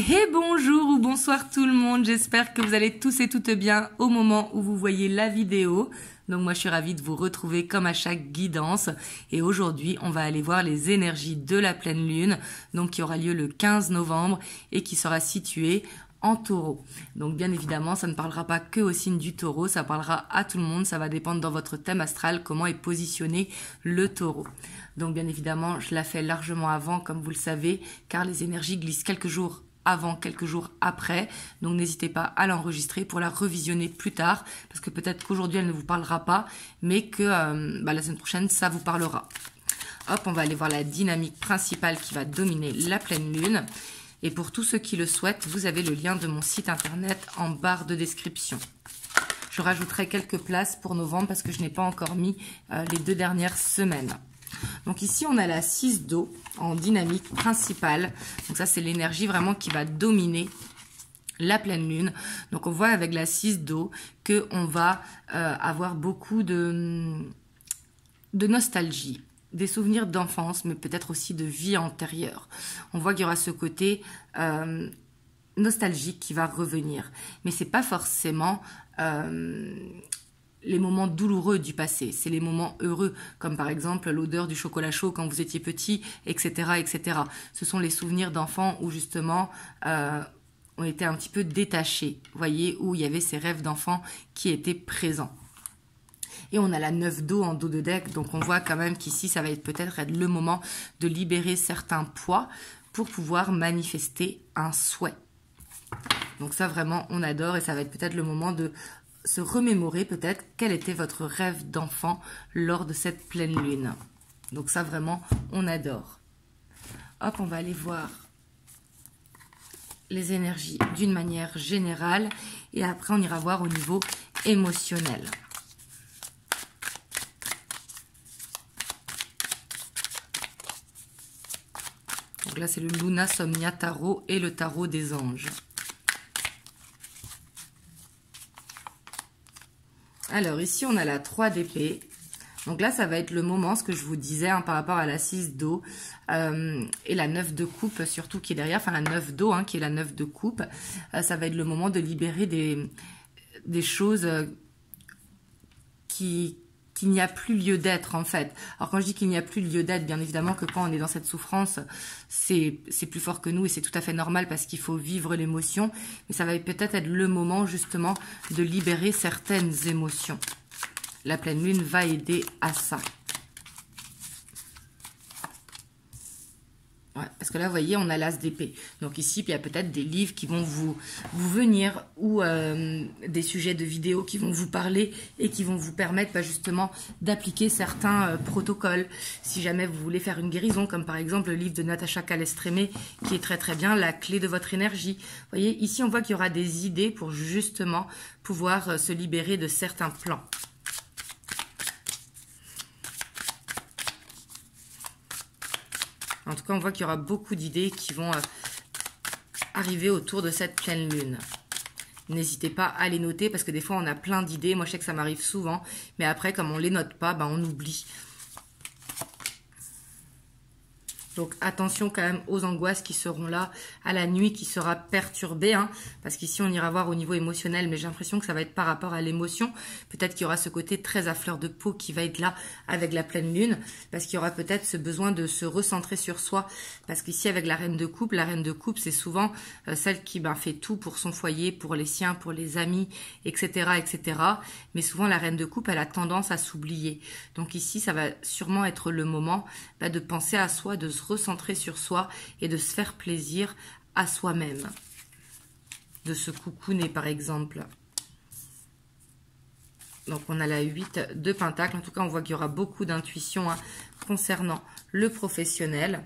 Et bonjour ou bonsoir tout le monde, j'espère que vous allez tous et toutes bien au moment où vous voyez la vidéo. Donc moi je suis ravie de vous retrouver comme à chaque guidance et aujourd'hui on va aller voir les énergies de la pleine lune, donc qui aura lieu le 15 novembre et qui sera située en taureau. Donc bien évidemment ça ne parlera pas que au signe du taureau, ça parlera à tout le monde, ça va dépendre dans votre thème astral comment est positionné le taureau. Donc bien évidemment je la fais largement avant comme vous le savez car les énergies glissent quelques jours avant, quelques jours après, donc n'hésitez pas à l'enregistrer pour la revisionner plus tard, parce que peut-être qu'aujourd'hui elle ne vous parlera pas, mais que la semaine prochaine ça vous parlera. Hop, on va aller voir la dynamique principale qui va dominer la pleine lune, et pour tous ceux qui le souhaitent, vous avez le lien de mon site internet en barre de description. Je rajouterai quelques places pour novembre, parce que je n'ai pas encore mis les 2 dernières semaines. Donc ici on a la 6 d'eau en dynamique principale, donc ça c'est l'énergie vraiment qui va dominer la pleine lune. Donc on voit avec la 6 d'eau que on va avoir beaucoup de nostalgie, des souvenirs d'enfance, mais peut-être aussi de vie antérieure. On voit qu'il y aura ce côté nostalgique qui va revenir, mais c'est pas forcément les moments douloureux du passé, c'est les moments heureux, comme par exemple l'odeur du chocolat chaud quand vous étiez petit, etc., etc. Ce sont les souvenirs d'enfants où justement on était un petit peu détachés, voyez, où il y avait ces rêves d'enfants qui étaient présents. Et on a la 9 d'eau en dos de deck, donc on voit quand même qu'ici ça va peut-être être le moment de libérer certains poids pour pouvoir manifester un souhait. Donc ça vraiment on adore et ça va être peut-être le moment de se remémorer peut-être quel était votre rêve d'enfant lors de cette pleine lune. Donc ça vraiment on adore. Hop, on va aller voir les énergies d'une manière générale et après on ira voir au niveau émotionnel. Donc là c'est le Luna Somnia Tarot et le Tarot des anges. Alors ici on a la 3 d'épée, donc là ça va être le moment, ce que je vous disais par rapport à la 6 d'eau et la 9 de coupe surtout qui est derrière, enfin la 9 d'eau qui est la 9 de coupe, ça va être le moment de libérer des choses qu'il n'y a plus lieu d'être en fait. Alors quand je dis qu'il n'y a plus lieu d'être, bien évidemment que quand on est dans cette souffrance, c'est plus fort que nous et c'est tout à fait normal parce qu'il faut vivre l'émotion. Mais ça va peut-être être le moment justement de libérer certaines émotions. La pleine lune va aider à ça. Ouais, parce que là, vous voyez, on a l'as d'épée. Donc ici, il y a peut-être des livres qui vont vous venir ou des sujets de vidéos qui vont vous parler et qui vont vous permettre justement d'appliquer certains protocoles. Si jamais vous voulez faire une guérison, comme par exemple le livre de Natacha Calestrémé, qui est très très bien, La clé de votre énergie. Vous voyez, ici, on voit qu'il y aura des idées pour justement pouvoir se libérer de certains plans. En tout cas, on voit qu'il y aura beaucoup d'idées qui vont arriver autour de cette pleine lune. N'hésitez pas à les noter parce que des fois, on a plein d'idées. Moi, je sais que ça m'arrive souvent. Mais après, comme on ne les note pas, on oublie. Donc attention quand même aux angoisses qui seront là, à la nuit qui sera perturbée, parce qu'ici on ira voir au niveau émotionnel, mais j'ai l'impression que ça va être par rapport à l'émotion. Peut-être qu'il y aura ce côté très à fleur de peau qui va être là avec la pleine lune, parce qu'il y aura peut-être ce besoin de se recentrer sur soi, parce qu'ici avec la reine de coupe c'est souvent celle qui fait tout pour son foyer, pour les siens, pour les amis, etc., etc. Mais souvent la reine de coupe, elle a tendance à s'oublier. Donc ici, ça va sûrement être le moment de penser à soi, de se recentrer sur soi et de se faire plaisir à soi-même. De se coucouner par exemple. Donc on a la 8 de Pentacle. En tout cas, on voit qu'il y aura beaucoup d'intuition concernant le professionnel.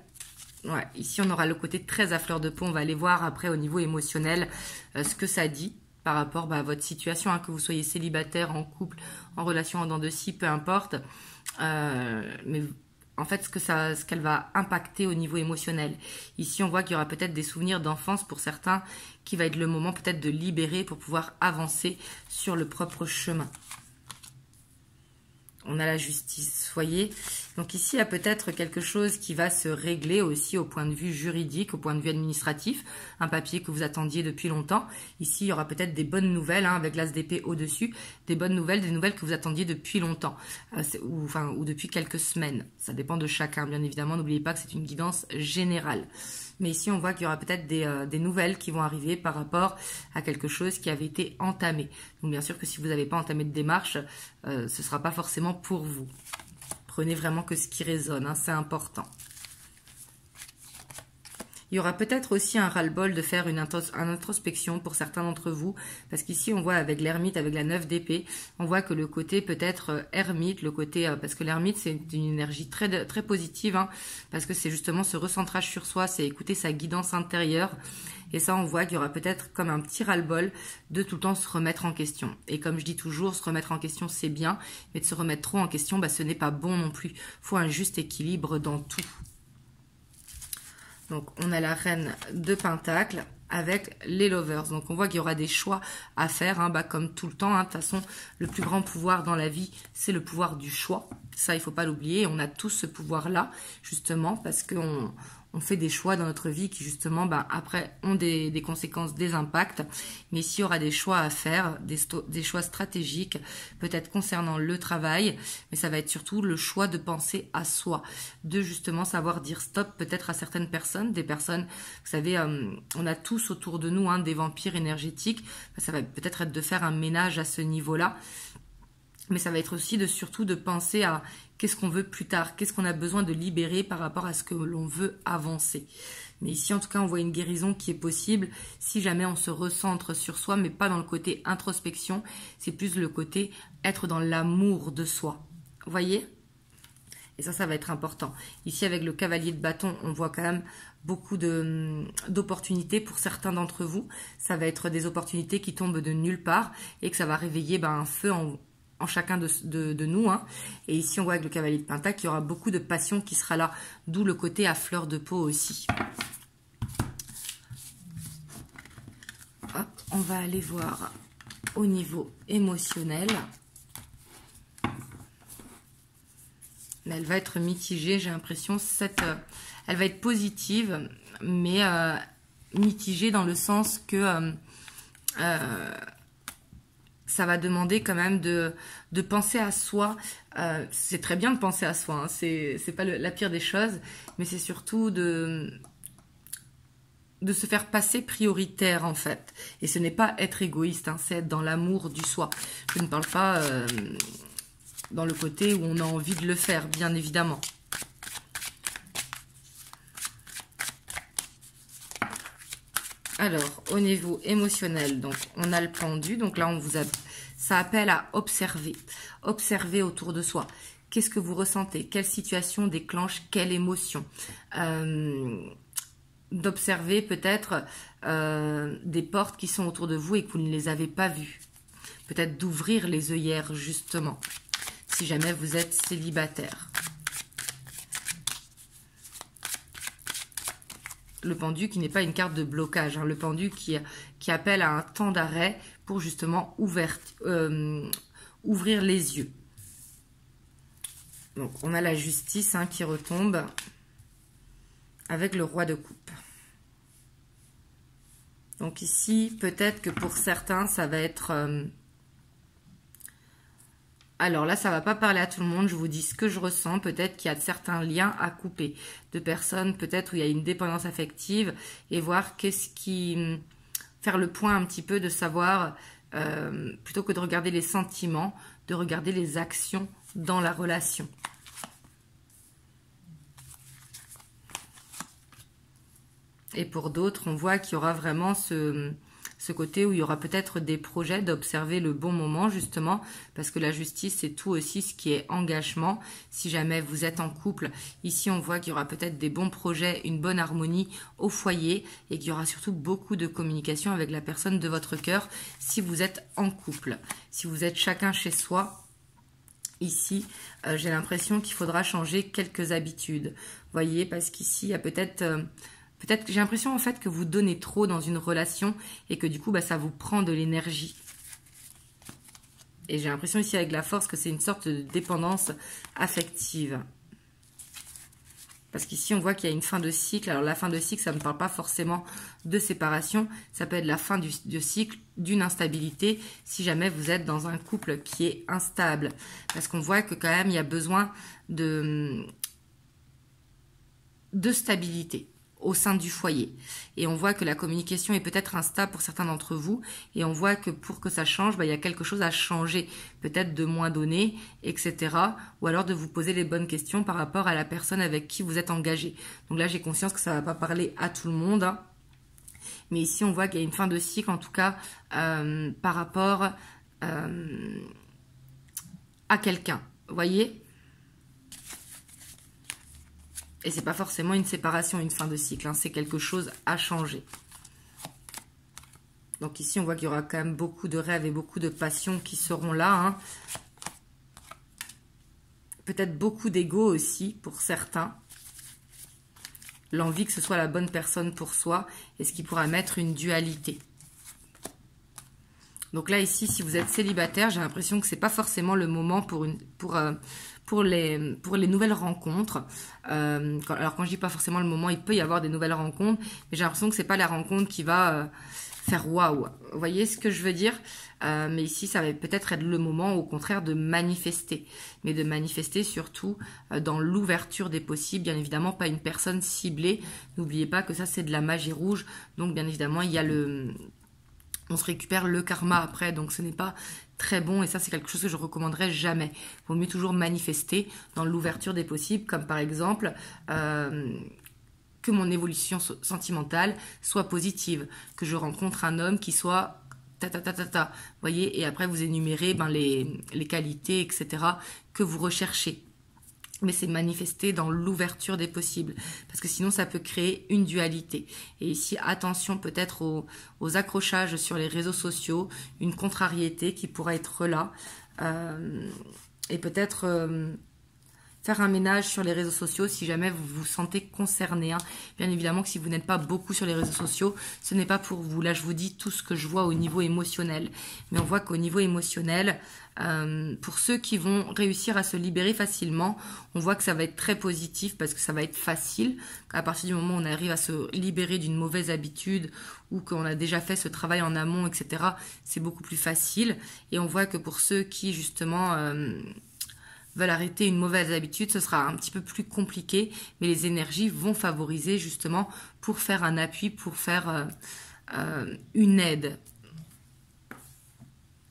Ouais, ici, on aura le côté très à fleur de peau. On va aller voir après au niveau émotionnel ce que ça dit par rapport à votre situation, que vous soyez célibataire, en couple, en relation, en dents de scie, peu importe. Mais en fait, ce qu'elle va impacter au niveau émotionnel. Ici, on voit qu'il y aura peut-être des souvenirs d'enfance pour certains qui va être le moment peut-être de libérer pour pouvoir avancer sur le propre chemin. on a la justice, voyez. Donc ici, il y a peut-être quelque chose qui va se régler aussi au point de vue juridique, au point de vue administratif, un papier que vous attendiez depuis longtemps. Ici, il y aura peut-être des bonnes nouvelles, hein, avec l'as d'épée au-dessus, des bonnes nouvelles, des nouvelles que vous attendiez depuis longtemps, ou depuis quelques semaines. Ça dépend de chacun, bien évidemment. N'oubliez pas que c'est une guidance générale. Mais ici, on voit qu'il y aura peut-être des nouvelles qui vont arriver par rapport à quelque chose qui avait été entamé. Donc, bien sûr que si vous n'avez pas entamé de démarche, ce ne sera pas forcément pour vous. Prenez vraiment que ce qui résonne, hein, c'est important. Il y aura peut-être aussi un ras-le-bol de faire une introspection pour certains d'entre vous, parce qu'ici on voit avec l'ermite, avec la 9 d'épée, on voit que le côté peut-être ermite, le côté parce que l'ermite c'est une énergie très très positive, hein, parce que c'est justement ce recentrage sur soi, c'est écouter sa guidance intérieure. Et ça, on voit qu'il y aura peut-être comme un petit ras-le-bol de tout le temps se remettre en question. Et comme je dis toujours, se remettre en question, c'est bien, mais de se remettre trop en question, bah, ce n'est pas bon non plus. Il faut un juste équilibre dans tout. Donc, on a la reine de Pentacle avec les lovers. Donc, on voit qu'il y aura des choix à faire, hein, bah, comme tout le temps. Hein. De toute façon, le plus grand pouvoir dans la vie, c'est le pouvoir du choix. Ça, il ne faut pas l'oublier. On a tous ce pouvoir-là, justement, parce qu'on fait des choix dans notre vie qui, justement, bah, après, ont des conséquences, des impacts. Mais ici, il y aura des choix à faire, des choix stratégiques, peut-être concernant le travail. Mais ça va être surtout le choix de penser à soi, de justement savoir dire stop peut-être à certaines personnes. Des personnes, vous savez, on a tous autour de nous, hein, des vampires énergétiques. Ça va peut-être être de faire un ménage à ce niveau-là. Mais ça va être aussi surtout de penser à qu'est-ce qu'on veut plus tard, qu'est-ce qu'on a besoin de libérer par rapport à ce que l'on veut avancer. Mais ici, en tout cas, on voit une guérison qui est possible si jamais on se recentre sur soi, mais pas dans le côté introspection, c'est plus le côté être dans l'amour de soi. Vous voyez ? Et ça va être important. Ici, avec le cavalier de bâton, on voit quand même beaucoup d'opportunités pour certains d'entre vous. Ça va être des opportunités qui tombent de nulle part et que ça va réveiller un feu en chacun de nous. Hein. Et ici, on voit avec le cavalier de Pentacle qu'il y aura beaucoup de passion qui sera là, d'où le côté à fleur de peau aussi. Hop, on va aller voir au niveau émotionnel. Mais elle va être mitigée, j'ai l'impression. Elle va être positive, mais mitigée dans le sens que ça va demander quand même de penser à soi. C'est très bien de penser à soi, hein, c'est pas la pire des choses, mais c'est surtout de se faire passer prioritaire en fait. Et ce n'est pas être égoïste, hein, c'est être dans l'amour du soi. Je ne parle pas dans le côté où on a envie de le faire, bien évidemment. Alors, au niveau émotionnel, donc on a le pendu. Donc là, ça appelle à observer. Observer autour de soi. Qu'est-ce que vous ressentez? Quelle situation déclenche quelle émotion? D'observer peut-être des portes qui sont autour de vous et que vous ne les avez pas vues. Peut-être d'ouvrir les œillères, justement, si jamais vous êtes célibataire. Le pendu qui n'est pas une carte de blocage, hein, le pendu qui appelle à un temps d'arrêt pour justement ouvrir les yeux. Donc on a la justice, hein, qui retombe avec le roi de coupe. Donc ici, peut-être que pour certains, ça va être... Alors là, ça ne va pas parler à tout le monde, je vous dis ce que je ressens. Peut-être qu'il y a certains liens à couper, de personnes peut-être où il y a une dépendance affective, et voir faire le point un petit peu de savoir, plutôt que de regarder les sentiments, de regarder les actions dans la relation. Et pour d'autres, on voit qu'il y aura vraiment ce côté où il y aura peut-être des projets, d'observer le bon moment, justement, parce que la justice, c'est tout aussi ce qui est engagement. Si jamais vous êtes en couple, ici, on voit qu'il y aura peut-être des bons projets, une bonne harmonie au foyer, et qu'il y aura surtout beaucoup de communication avec la personne de votre cœur, si vous êtes en couple. Si vous êtes chacun chez soi, ici, j'ai l'impression qu'il faudra changer quelques habitudes. Voyez, parce qu'ici, il y a peut-être j'ai l'impression en fait que vous donnez trop dans une relation et que du coup, ça vous prend de l'énergie. Et j'ai l'impression ici avec la force que c'est une sorte de dépendance affective. Parce qu'ici, on voit qu'il y a une fin de cycle. Alors, la fin de cycle, ça ne parle pas forcément de séparation. Ça peut être la fin du cycle d'une instabilité si jamais vous êtes dans un couple qui est instable. Parce qu'on voit que quand même, il y a besoin de stabilité au sein du foyer. Et on voit que la communication est peut-être instable pour certains d'entre vous. Et on voit que pour que ça change, il y a quelque chose à changer. Peut-être de moins donner, etc. Ou alors de vous poser les bonnes questions par rapport à la personne avec qui vous êtes engagé. Donc là, j'ai conscience que ça ne va pas parler à tout le monde. Hein. Mais ici, on voit qu'il y a une fin de cycle, en tout cas, par rapport à quelqu'un. Vous voyez ? Et c'est pas forcément une séparation, une fin de cycle. Hein, c'est quelque chose à changer. Donc ici, on voit qu'il y aura quand même beaucoup de rêves et beaucoup de passions qui seront là. Hein. Peut-être beaucoup d'ego aussi pour certains. L'envie que ce soit la bonne personne pour soi. Et ce qui pourra mettre une dualité. Donc là, ici, si vous êtes célibataire, j'ai l'impression que c'est pas forcément le moment pour les nouvelles rencontres. Alors quand je dis pas forcément le moment, il peut y avoir des nouvelles rencontres, mais j'ai l'impression que c'est pas la rencontre qui va faire waouh. Vous voyez ce que je veux dire? Mais ici, ça va peut-être être le moment, au contraire, de manifester. Mais de manifester surtout dans l'ouverture des possibles. Bien évidemment, pas une personne ciblée. N'oubliez pas que ça, c'est de la magie rouge. Donc, bien évidemment, il y a on se récupère le karma après, donc ce n'est pas très bon et ça c'est quelque chose que je recommanderais jamais. Il vaut mieux toujours manifester dans l'ouverture des possibles, comme par exemple que mon évolution sentimentale soit positive, que je rencontre un homme qui soit ta. Voyez, et après vous énumérez les qualités, etc. que vous recherchez. Mais c'est manifesté dans l'ouverture des possibles. Parce que sinon, ça peut créer une dualité. Et ici, attention peut-être aux accrochages sur les réseaux sociaux, une contrariété qui pourra être là. Et peut-être faire un ménage sur les réseaux sociaux si jamais vous vous sentez concerné. Hein. Bien évidemment que si vous n'êtes pas beaucoup sur les réseaux sociaux, ce n'est pas pour vous. Là, je vous dis tout ce que je vois au niveau émotionnel. Mais on voit qu'au niveau émotionnel, pour ceux qui vont réussir à se libérer facilement, on voit que ça va être très positif parce que ça va être facile. À partir du moment où on arrive à se libérer d'une mauvaise habitude ou qu'on a déjà fait ce travail en amont, etc., c'est beaucoup plus facile. Et on voit que pour ceux qui, justement... veulent arrêter une mauvaise habitude, ce sera un petit peu plus compliqué, mais les énergies vont favoriser justement pour faire un appui, pour faire une aide.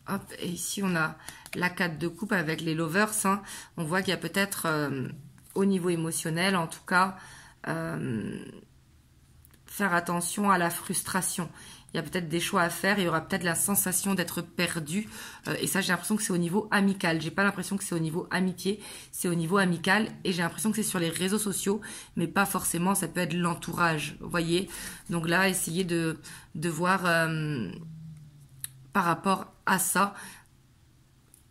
Hop, et ici on a la 4 de coupe avec les lovers. Hein. On voit qu'il y a peut-être au niveau émotionnel, en tout cas, faire attention à la frustration. Il y a peut-être des choix à faire, il y aura peut-être la sensation d'être perdu. Et ça, j'ai l'impression que c'est au niveau amical. J'ai pas l'impression que c'est au niveau amitié, c'est au niveau amical. Et j'ai l'impression que c'est sur les réseaux sociaux, mais pas forcément, ça peut être l'entourage, vous voyez. Donc là, essayez de voir par rapport à ça,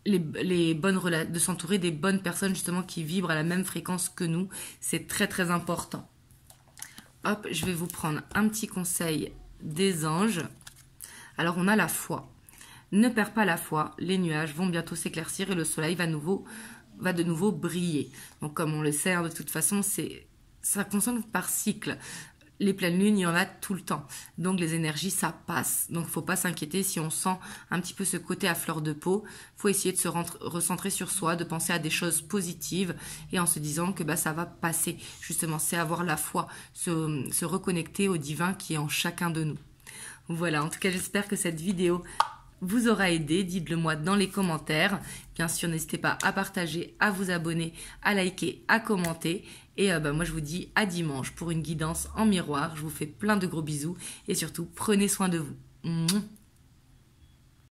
de s'entourer des bonnes personnes justement qui vibrent à la même fréquence que nous. C'est très très important. Hop, je vais vous prendre un petit conseil des anges. Alors on a la foi. Ne perds pas la foi, les nuages vont bientôt s'éclaircir et le soleil va de nouveau briller. Donc comme on le sait, hein, de toute façon, ça fonctionne par cycle. Les pleines lunes, il y en a tout le temps. Donc les énergies, ça passe. Donc il ne faut pas s'inquiéter si on sent un petit peu ce côté à fleur de peau. Il faut essayer de se recentrer sur soi, de penser à des choses positives et en se disant que ça va passer. Justement, c'est avoir la foi, se reconnecter au divin qui est en chacun de nous. Voilà, en tout cas, j'espère que cette vidéo vous aura aidé. Dites-le moi dans les commentaires. Bien sûr, n'hésitez pas à partager, à vous abonner, à liker, à commenter. Et moi, je vous dis à dimanche pour une guidance en miroir. Je vous fais plein de gros bisous et surtout, prenez soin de vous.